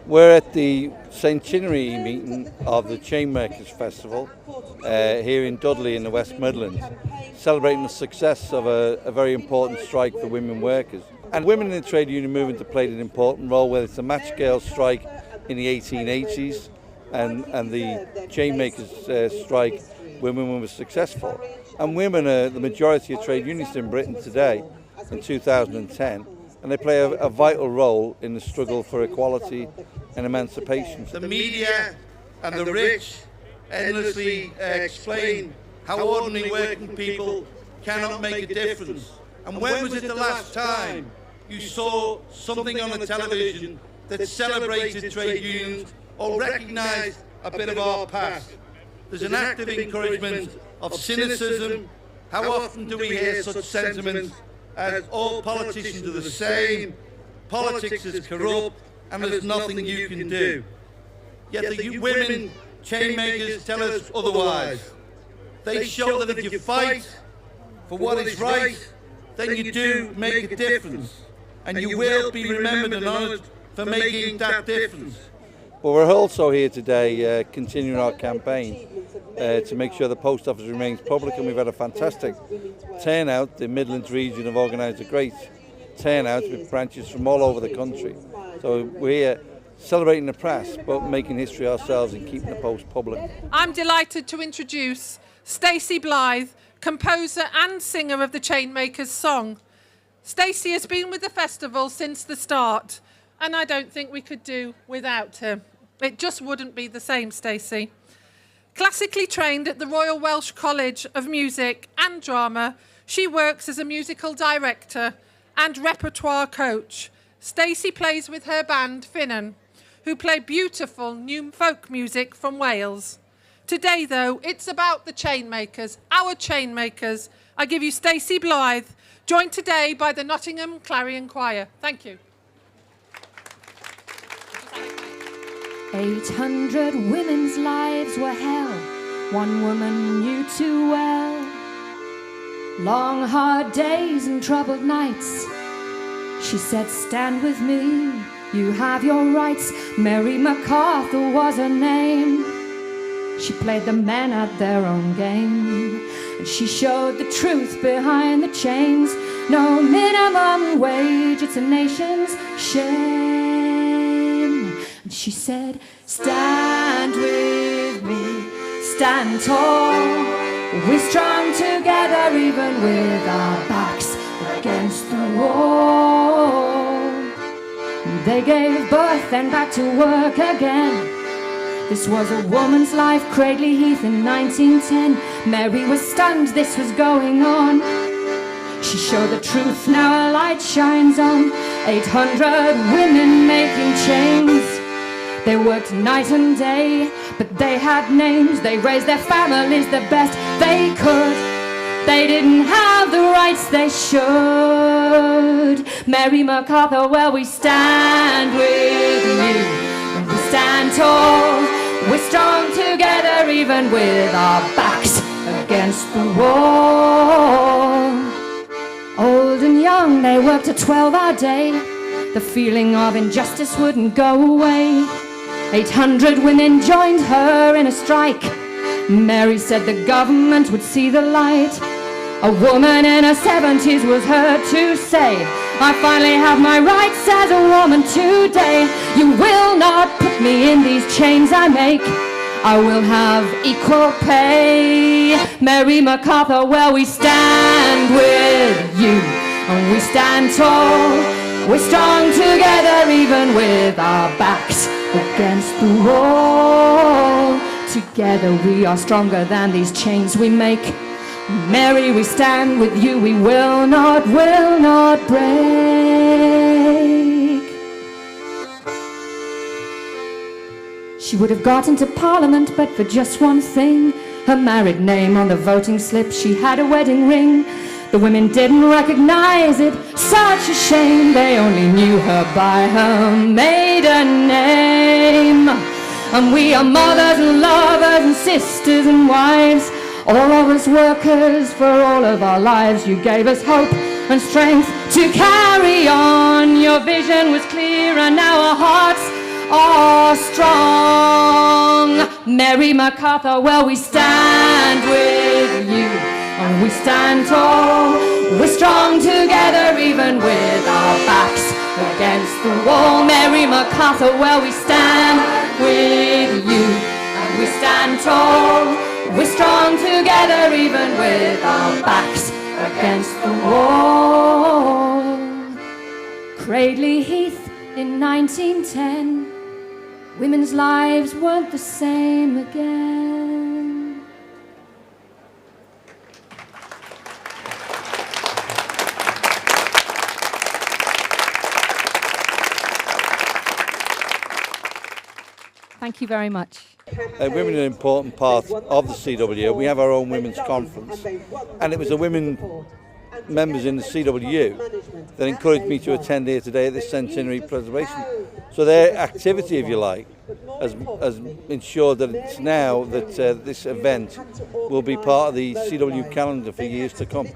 We're at the centenary meeting of the Chainmakers Festival here in Dudley in the West Midlands, celebrating the success of a very important strike for women workers. And women in the trade union movement have played an important role, whether it's the match girls strike in the 1880s and the Chainmakers strike when women were successful. And women are the majority of trade unionists in Britain today in 2010. And they play a vital role in the struggle for equality and emancipation. The media and the rich endlessly explain how ordinary working people cannot make a difference. And when was it the last time you saw something on the television that celebrated trade unions or recognised a bit of our past? There's an active encouragement of cynicism. How often do we hear such sentiments as all politicians are the same, politics is corrupt, and there's nothing you can do? Yet the women chainmakers tell us otherwise. They show that if you fight for what is right, then you do make a difference, and you will be remembered and honoured for making that difference. But we're also here today continuing our campaign to make sure the post office remains public, and we've had a fantastic turnout. The Midlands region have organised a great turnout with branches from all over the country. So we're here celebrating the press but making history ourselves and keeping the post public. I'm delighted to introduce Stacey Blythe, composer and singer of the Chainmakers song. Stacey has been with the festival since the start, and I don't think we could do without her. It just wouldn't be the same, Stacey. Classically trained at the Royal Welsh College of Music and Drama, she works as a musical director and repertoire coach. Stacey plays with her band, Finnan, who play beautiful new folk music from Wales. Today, though, it's about the Chainmakers, our Chainmakers. I give you Stacey Blythe, joined today by the Nottingham Clarion Choir. Thank you. 800 women's lives were hell, one woman knew too well. Long hard days and troubled nights. She said, stand with me, you have your rights. Mary MacArthur was her name. She played the men at their own game, and she showed the truth behind the chains. No minimum wage, it's a nation's shame. And she said, stand with me, stand tall. We're strong together even with our backs against the wall. They gave birth and back to work again. This was a woman's life, Cradley Heath in 1910. Mary was stunned this was going on. She showed the truth, now a light shines on. 800 women making chains. They worked night and day, but they had names. They raised their families the best they could. They didn't have the rights they should. Mary MacArthur, well, we stand with you. We stand tall. We're strong together even with our backs against the wall. Old and young, they worked a 12-hour day. The feeling of injustice wouldn't go away. 800 women joined her in a strike. Mary said the government would see the light. A woman in her 70s was heard to say, I finally have my rights as a woman today. You will not put me in these chains I make. I will have equal pay. Mary MacArthur, well, we stand with you, and we stand tall. We're strong together even with our backs against the wall. Together we are stronger than these chains we make. Mary, we stand with you, we will not break. She would have got into Parliament, but for just one thing. Her married name on the voting slip, she had a wedding ring. The women didn't recognize it, such a shame. They only knew her by her maiden name. And we are mothers and lovers and sisters and wives, all of us workers for all of our lives. You gave us hope and strength to carry on. Your vision was clear and now our hearts are strong. Mary MacArthur, well, we stand with you, and we stand tall. We're strong together, even with our backs against the wall. Mary MacArthur, well, we stand with you, and we stand tall. We're strong together, even with our backs against the wall. Cradley Heath in 1910, women's lives weren't the same again. Thank you very much. Women are an important part of the CWU. We have our own women's conference, and it was the women members in the CWU that encouraged me to attend here today at this centenary preservation. So their activity, if you like, has ensured that it's now that this event will be part of the CWU calendar for years to come.